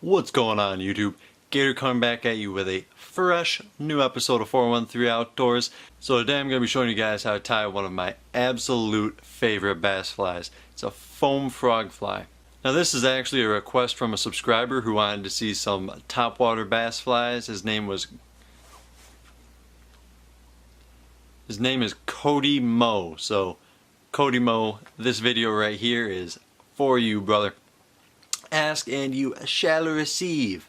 What's going on, YouTube? Gator coming back at you with a fresh new episode of 413 Outdoors. So today I'm going to be showing you guys how to tie one of my absolute favorite bass flies. It's a foam frog fly. Now this is actually a request from a subscriber who wanted to see some topwater bass flies. His name is Cody Mo. So Cody Mo, this video right here is for you, brother. Ask and you shall receive.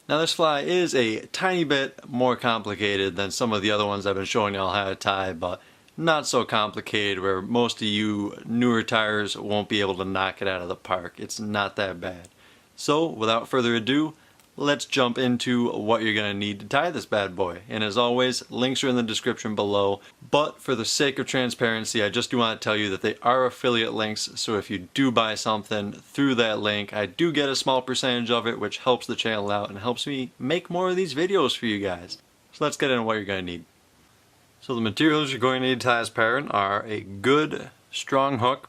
Now this fly is a tiny bit more complicated than some of the other ones I've been showing y'all how to tie, but not so complicated where most of you newer tiers won't be able to knock it out of the park. It's not that bad. So without further ado, let's jump into what you're going to need to tie this bad boy. And as always, links are in the description below. But for the sake of transparency, I just do want to tell you that they are affiliate links. So if you do buy something through that link, I do get a small percentage of it, which helps the channel out and helps me make more of these videos for you guys. So let's get into what you're going to need. So the materials you're going to need to tie this parent are a good, strong hook.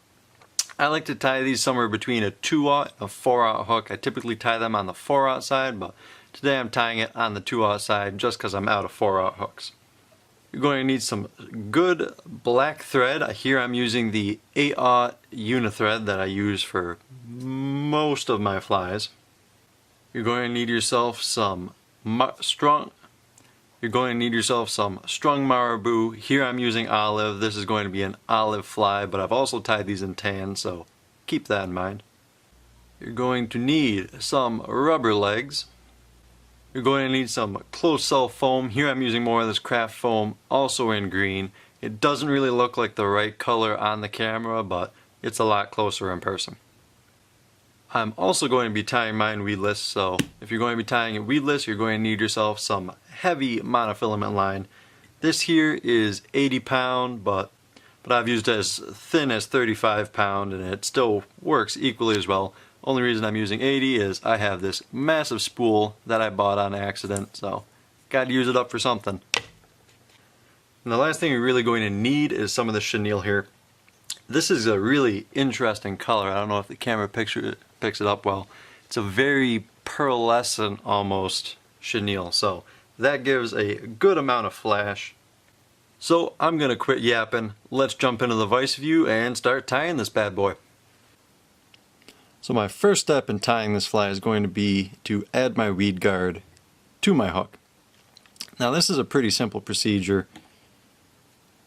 I like to tie these somewhere between a 2/0 and a 4/0 hook. I typically tie them on the 4/0 side, but today I'm tying it on the 2/0 side just because I'm out of 4/0 hooks. You're going to need some good black thread. Here I'm using the 8/0 unithread that I use for most of my flies. You're going to need yourself some strong marabou. Here I'm using olive. This is going to be an olive fly, but I've also tied these in tan, so keep that in mind. You're going to need some rubber legs. You're going to need some closed cell foam. Here I'm using more of this craft foam, also in green. It doesn't really look like the right color on the camera, but it's a lot closer in person. I'm also going to be tying mine weedless, so if you're going to be tying it weedless, you're going to need yourself some heavy monofilament line. This here is 80-pound, but I've used as thin as 35-pound, and it still works equally as well. Only reason I'm using 80 is I have this massive spool that I bought on accident, so got to use it up for something. And the last thing you're really going to need is some of the chenille here. This is a really interesting color. I don't know if the camera picks it up well. It's a very pearlescent almost chenille, so that gives a good amount of flash. So I'm gonna quit yapping. Let's jump into the vice view and start tying this bad boy. So my first step in tying this fly is going to be to add my weed guard to my hook. Now this is a pretty simple procedure.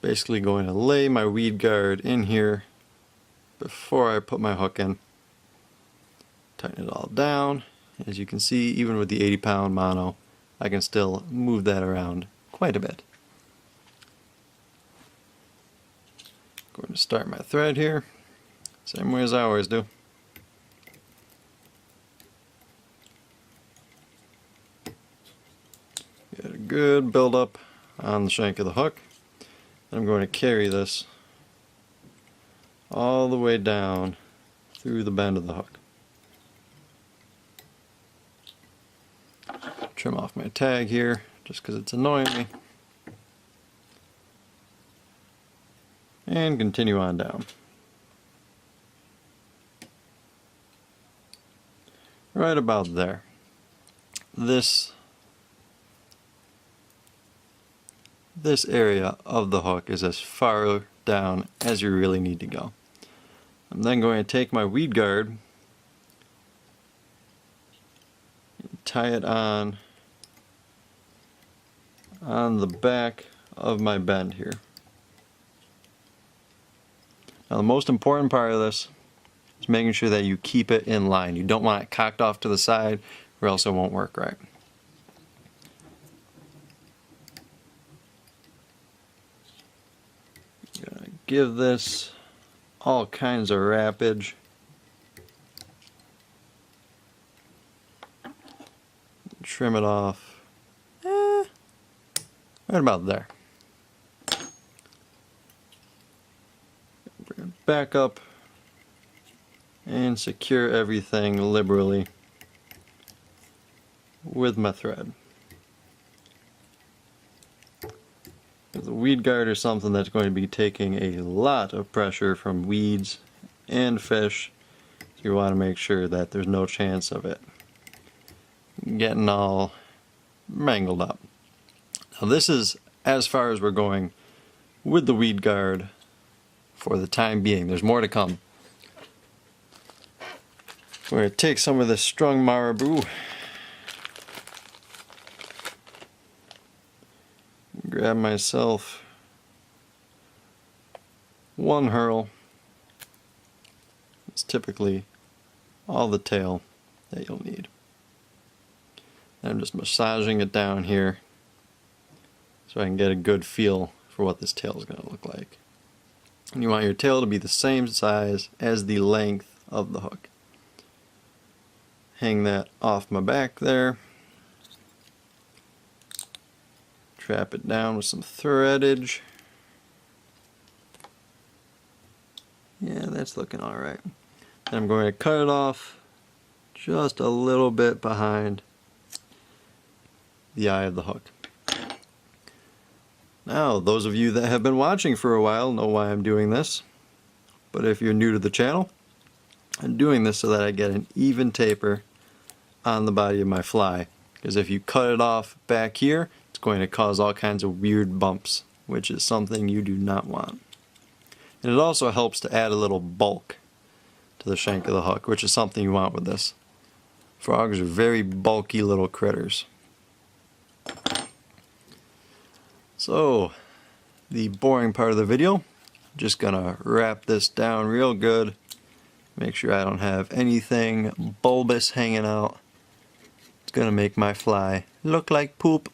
Basically going to lay my weed guard in here before I put my hook in. Tighten it all down. As you can see, even with the 80-pound mono, I can still move that around quite a bit. Going to start my thread here, same way as I always do. Get a good build up on the shank of the hook. I'm going to carry this all the way down through the bend of the hook. Trim off my tag here just because it's annoying me. And continue on down. Right about there. This area of the hook is as far down as you really need to go. I'm then going to take my weed guard and tie it on the back of my bend here. Now the most important part of this is making sure that you keep it in line. You don't want it cocked off to the side or else it won't work right. Gonna give this all kinds of wrappage. Trim it off right about there. Bring it back up and secure everything liberally with my thread. The weed guard is something that's going to be taking a lot of pressure from weeds and fish, so you want to make sure that there's no chance of it getting all mangled up. Now this is as far as we're going with the weed guard for the time being. There's more to come. We're going to take some of this strung marabou, grab myself one hurl. It's typically all the tail that you'll need. And I'm just massaging it down here so I can get a good feel for what this tail is going to look like. And you want your tail to be the same size as the length of the hook. Hang that off my back there. Trap it down with some threadage. Yeah, that's looking alright. And I'm going to cut it off just a little bit behind the eye of the hook. Now, those of you that have been watching for a while know why I'm doing this. But if you're new to the channel, I'm doing this so that I get an even taper on the body of my fly. Because if you cut it off back here, it's going to cause all kinds of weird bumps, which is something you do not want. And it also helps to add a little bulk to the shank of the hook, which is something you want with this. Frogs are very bulky little critters. So, the boring part of the video, just gonna wrap this down real good. Make sure I don't have anything bulbous hanging out. It's gonna make my fly look like poop.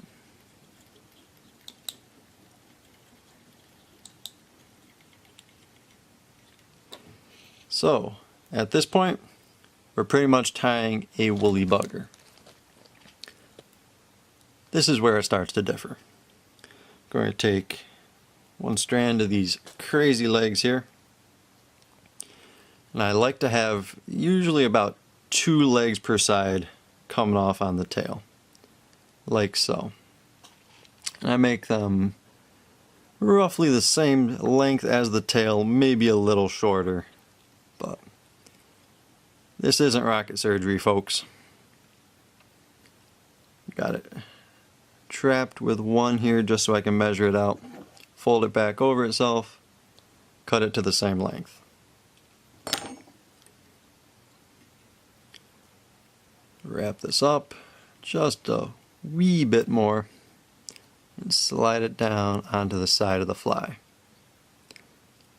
So, at this point, we're pretty much tying a woolly bugger. This is where it starts to differ. I'm going to take one strand of these crazy legs here. And I like to have usually about 2 legs per side coming off on the tail. Like so. And I make them roughly the same length as the tail, maybe a little shorter. But this isn't rocket surgery, folks. Got it trapped with one here just so I can measure it out. Fold it back over itself. Cut it to the same length. Wrap this up just a wee bit more and slide it down onto the side of the fly.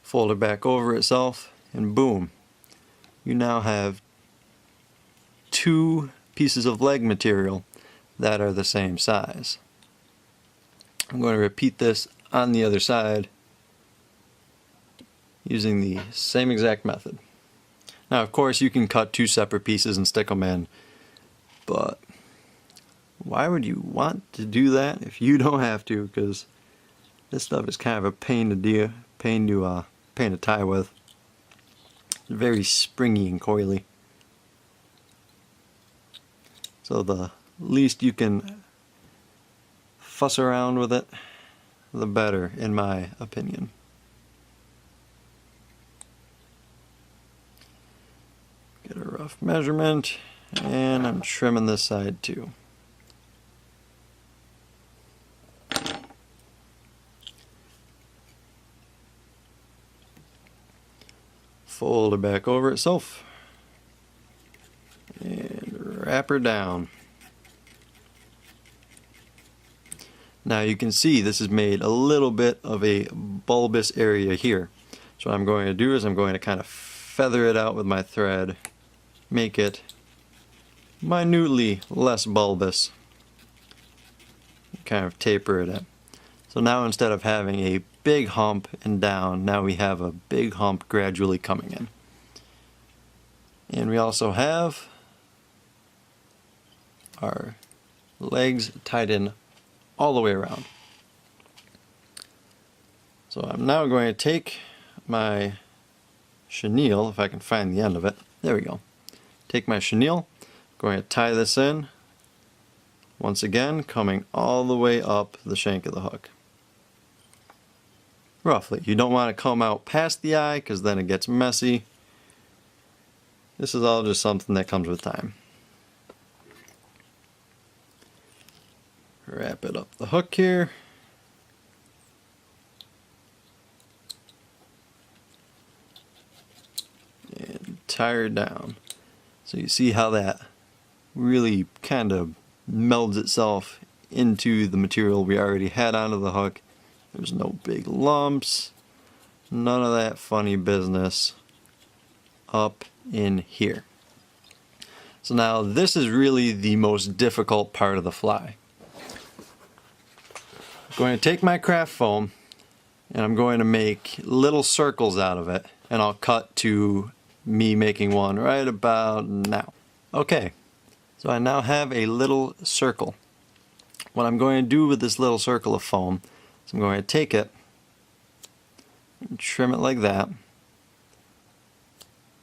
Fold it back over itself and boom, you now have 2 pieces of leg material that are the same size. I'm going to repeat this on the other side using the same exact method. Now of course you can cut 2 separate pieces and stick them in, but why would you want to do that if you don't have to? Because this stuff is kind of a pain to tie with. It's very springy and coily. So the least you can fuss around with it, the better, in my opinion. Get a rough measurement, and I'm trimming this side too. Fold it back over itself and wrap her down. Now you can see this has made a little bit of a bulbous area here. So what I'm going to do is I'm going to kind of feather it out with my thread, make it minutely less bulbous, kind of taper it in. So now instead of having a big hump and down, now we have a big hump gradually coming in. And we also have our legs tied in all the way around. So I'm now going to take my chenille, if I can find the end of it. There we go. Take my chenille, going to tie this in, once again coming all the way up the shank of the hook. Roughly. You don't want to come out past the eye because then it gets messy. This is all just something that comes with time. Wrap it up the hook here. And tie her down. So you see how that really kind of melds itself into the material we already had onto the hook. There's no big lumps, none of that funny business up in here. So now this is really the most difficult part of the fly. I'm going to take my craft foam and I'm going to make little circles out of it, and I'll cut to me making one right about now. Okay, so I now have a little circle. What I'm going to do with this little circle of foam is I'm going to take it and trim it like that.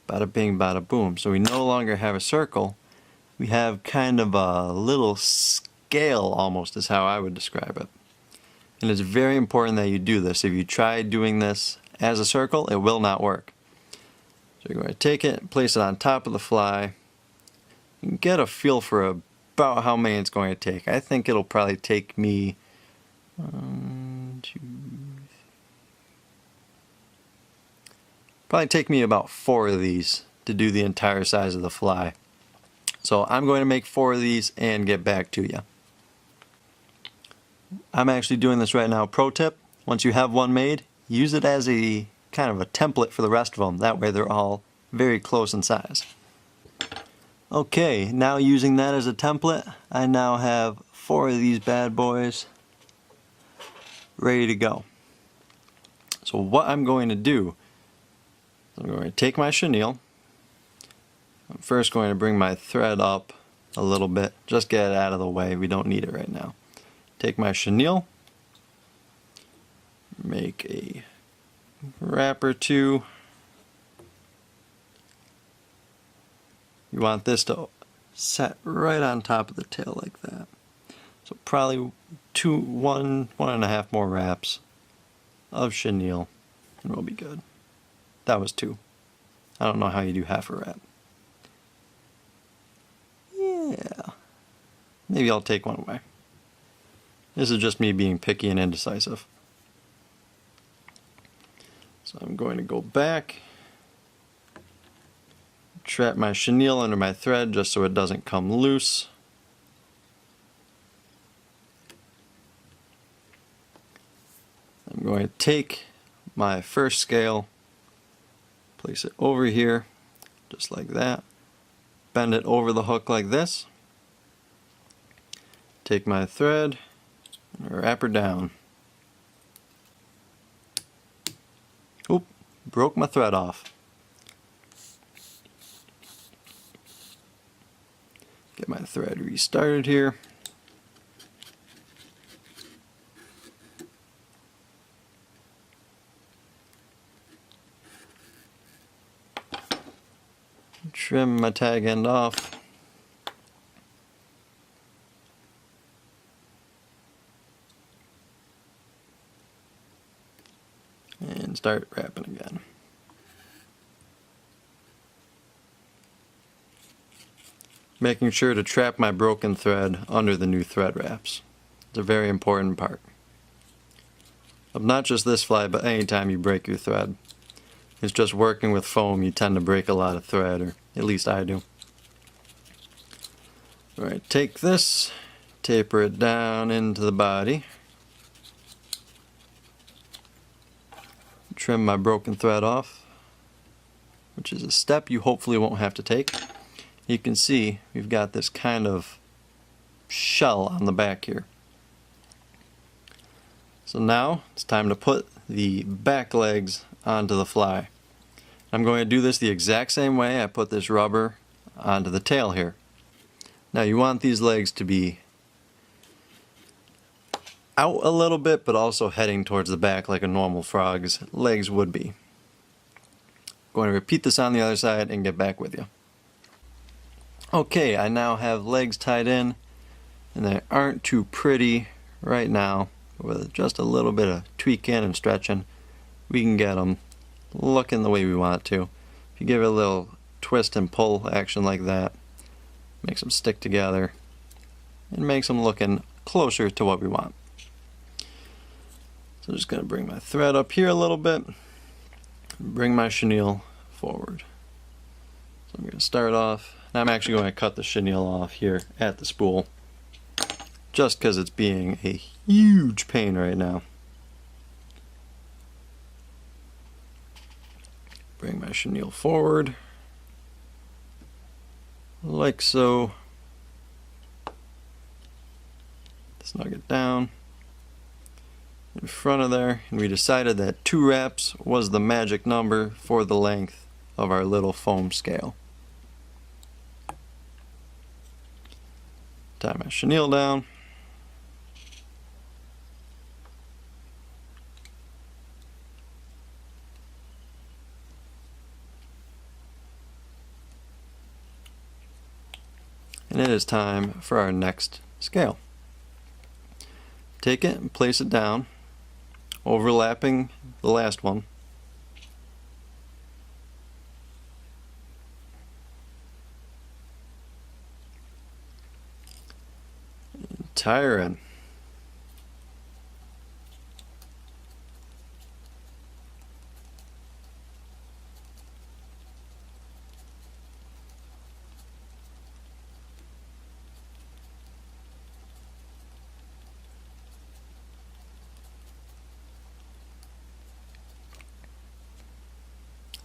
Bada bing, bada boom. So we no longer have a circle. We have kind of a little scale, almost, is how I would describe it. And it's very important that you do this. If you try doing this as a circle, it will not work. So you're going to take it and place it on top of the fly. You can get a feel for about how many it's going to take. I think it'll probably take me probably take me about 4 of these to do the entire size of the fly. So I'm going to make 4 of these and get back to you. I'm actually doing this right now. Pro tip, once you have one made, use it as a kind of a template for the rest of them. That way they're all very close in size. Okay, now using that as a template, I now have 4 of these bad boys ready to go. So what I'm going to do, I'm going to take my chenille. I'm first going to bring my thread up a little bit, just get it out of the way. We don't need it right now. Take my chenille, make a wrap or 2. You want this to set right on top of the tail like that. So probably 1.5 more wraps of chenille and we'll be good. That was 2. I don't know how you do half a wrap. Yeah. Maybe I'll take one away. This is just me being picky and indecisive. So I'm going to go back, trap my chenille under my thread just so it doesn't come loose. I'm going to take my first scale, place it over here, just like that. Bend it over the hook like this. Take my thread and wrap her down. Oop, broke my thread off. Get my thread restarted here. Trim my tag end off. And start wrapping again. Making sure to trap my broken thread under the new thread wraps. It's a very important part of not just this fly, but anytime you break your thread. It's just working with foam, you tend to break a lot of thread, or at least I do. Alright, take this, taper it down into the body. Trim my broken thread off, which is a step you hopefully won't have to take. You can see we've got this kind of shell on the back here. So now it's time to put the back legs onto the fly. I'm going to do this the exact same way I put this rubber onto the tail here. Now you want these legs to be out a little bit, but also heading towards the back like a normal frog's legs would be. Going to repeat this on the other side and get back with you. Okay, I now have legs tied in, and they aren't too pretty right now. With just a little bit of tweaking and stretching, we can get them looking the way we want it to. If you give it a little twist and pull action like that, makes them stick together and makes them looking closer to what we want. So I'm just going to bring my thread up here a little bit, bring my chenille forward. So I'm going to start off, and I'm actually going to cut the chenille off here at the spool, just because it's being a huge pain right now. Bring my chenille forward, like so. Snug it down in front of there, and we decided that 2 wraps was the magic number for the length of our little foam scale. Tie my chenille down. And it is time for our next scale. Take it and place it down, overlapping the last one. And tie her in.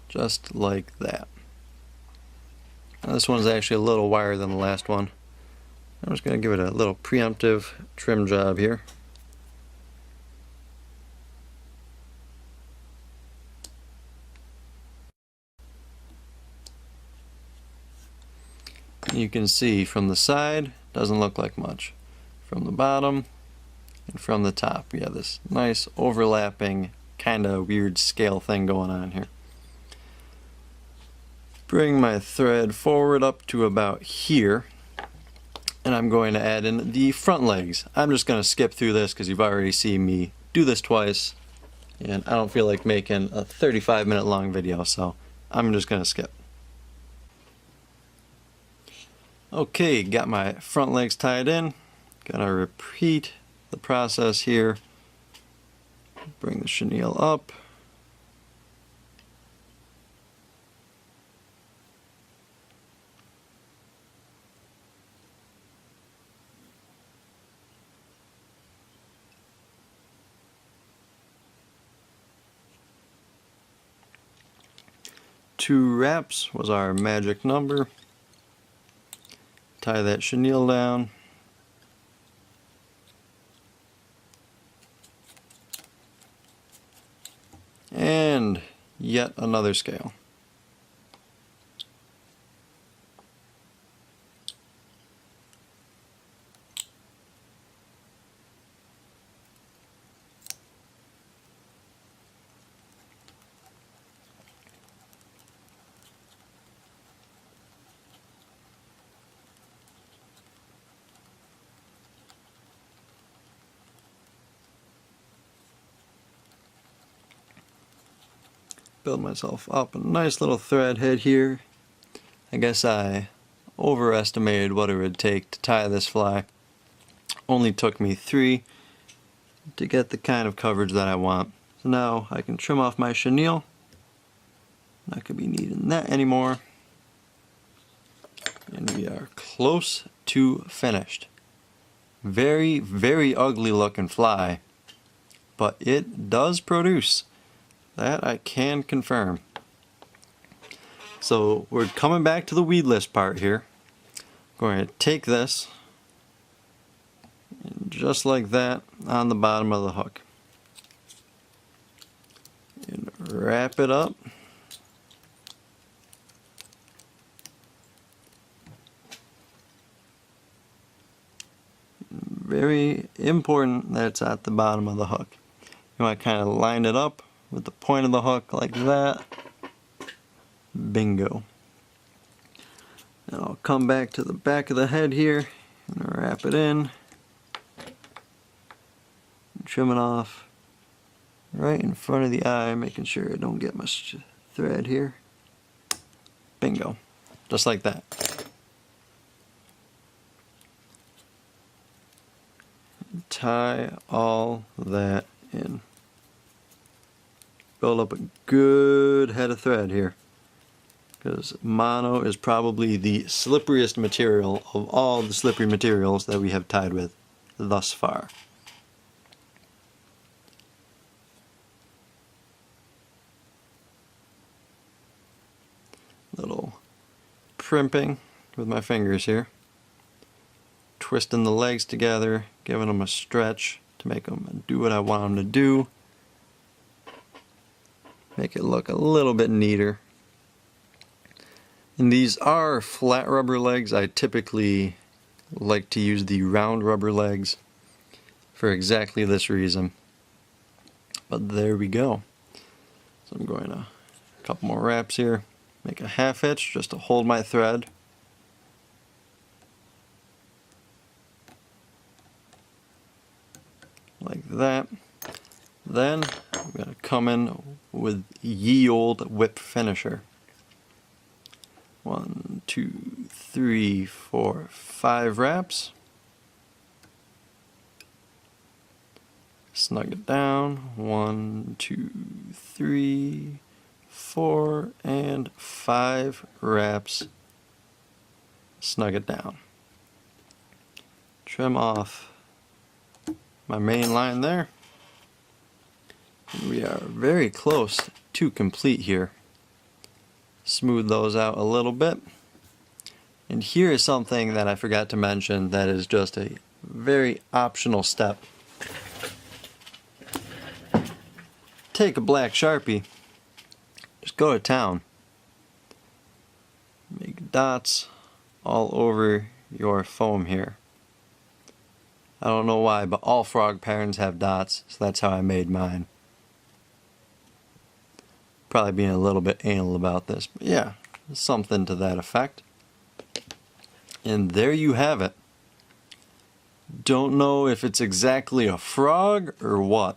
Just like that. Now this one's actually a little wider than the last one. I'm just going to give it a little preemptive trim job here. And you can see from the side, doesn't look like much. From the bottom and from the top, we have this nice overlapping kind of weird scale thing going on here. Bring my thread forward up to about here, and I'm going to add in the front legs. I'm just going to skip through this because you've already seen me do this twice, and I don't feel like making a 35-minute long video, so I'm just going to skip. Okay, got my front legs tied in. Gonna repeat the process here. Bring the chenille up. Two wraps was our magic number. Tie that chenille down. And yet another scale. Build myself up a nice little thread head here. I guess I overestimated what it would take to tie this fly. Only took me 3 to get the kind of coverage that I want. So now I can trim off my chenille. Not going to be needing that anymore. And we are close to finished. Very, very ugly looking fly, but it does produce. That I can confirm. So we're coming back to the weedless part here. Going to take this, and just like that, on the bottom of the hook. And wrap it up. Very important that it's at the bottom of the hook. You want to kind of line it up with the point of the hook like that. Bingo. Now I'll come back to the back of the head here and wrap it in. Trim it off right in front of the eye, making sure I don't get much thread here. Bingo. Just like that. tie all that in. Build up a good head of thread here, because mono is probably the slipperiest material of all the slippery materials that we have tied with thus far. Little primping with my fingers here, twisting the legs together, giving them a stretch to make them do what I want them to do, make it look a little bit neater. And these are flat rubber legs. I typically like to use the round rubber legs for exactly this reason. But there we go. So I'm going to a couple more wraps here. Make a half hitch just to hold my thread. Like that. Then I'm going to come in with ye old whip finisher. 1, 2, 3, 4, 5 wraps. Snug it down. 1, 2, 3, 4, and 5 wraps. Snug it down. Trim off my main line there. And we are very close to complete here. Smooth those out a little bit. And here is something that I forgot to mention that is just a very optional step. Take a black Sharpie, just go to town. Make dots all over your foam here. I don't know why, but all frog patterns have dots, so that's how I made mine. Probably being a little bit anal about this, but yeah, something to that effect. And there you have it. Don't know if it's exactly a frog or what,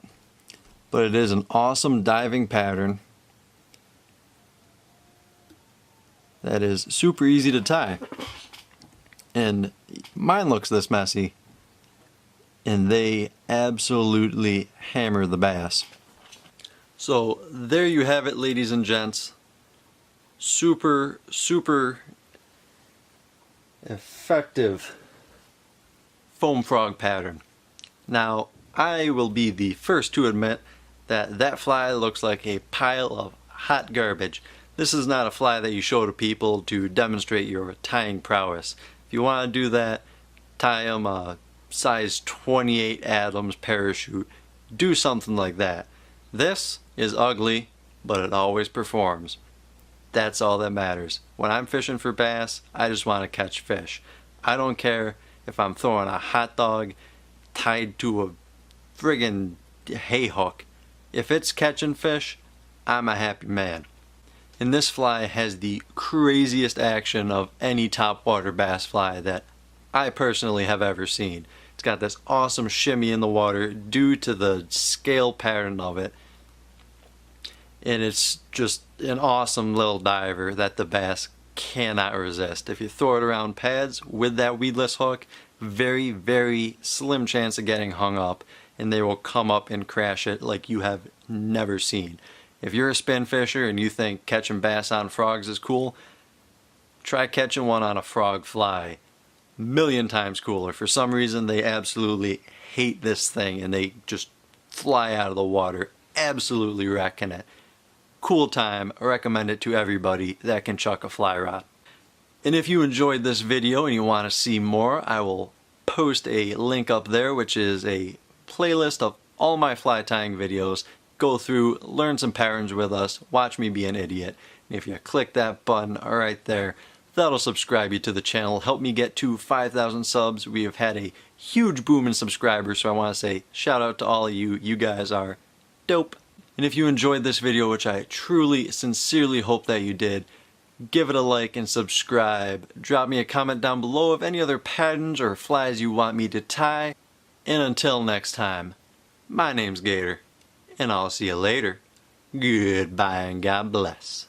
but it is an awesome diving pattern that is super easy to tie. And mine looks this messy, and they absolutely hammer the bass. So there you have it, ladies and gents. Super effective foam frog pattern. Now, I will be the first to admit that that fly looks like a pile of hot garbage. This is not a fly that you show to people to demonstrate your tying prowess. If you want to do that, tie them a size 28 Adams parachute. Do something like that. This is ugly, but it always performs. That's all that matters. When I'm fishing for bass, I just want to catch fish. I don't care if I'm throwing a hot dog tied to a friggin' hay hook. If it's catching fish, I'm a happy man. And this fly has the craziest action of any topwater bass fly that I personally have ever seen. It's got this awesome shimmy in the water due to the scale pattern of it. And it's just an awesome little diver that the bass cannot resist. If you throw it around pads with that weedless hook, very slim chance of getting hung up, and they will come up and crash it like you have never seen. If you're a spin fisher and you think catching bass on frogs is cool, try catching one on a frog fly. Million times cooler. For some reason they absolutely hate this thing and they just fly out of the water, absolutely wrecking it. Cool time. I recommend it to everybody that can chuck a fly rod. And if you enjoyed this video and you want to see more, I will post a link up there, which is a playlist of all my fly tying videos. Go through, learn some patterns with us, watch me be an idiot. And if you click that button right there, that'll subscribe you to the channel, help me get to 5,000 subs. We have had a huge boom in subscribers, so I want to say shout out to all of you. You guys are dope. And if you enjoyed this video, which I truly, sincerely hope that you did, give it a like and subscribe. Drop me a comment down below of any other patterns or flies you want me to tie. And until next time, my name's Gator, and I'll see you later. Goodbye and God bless.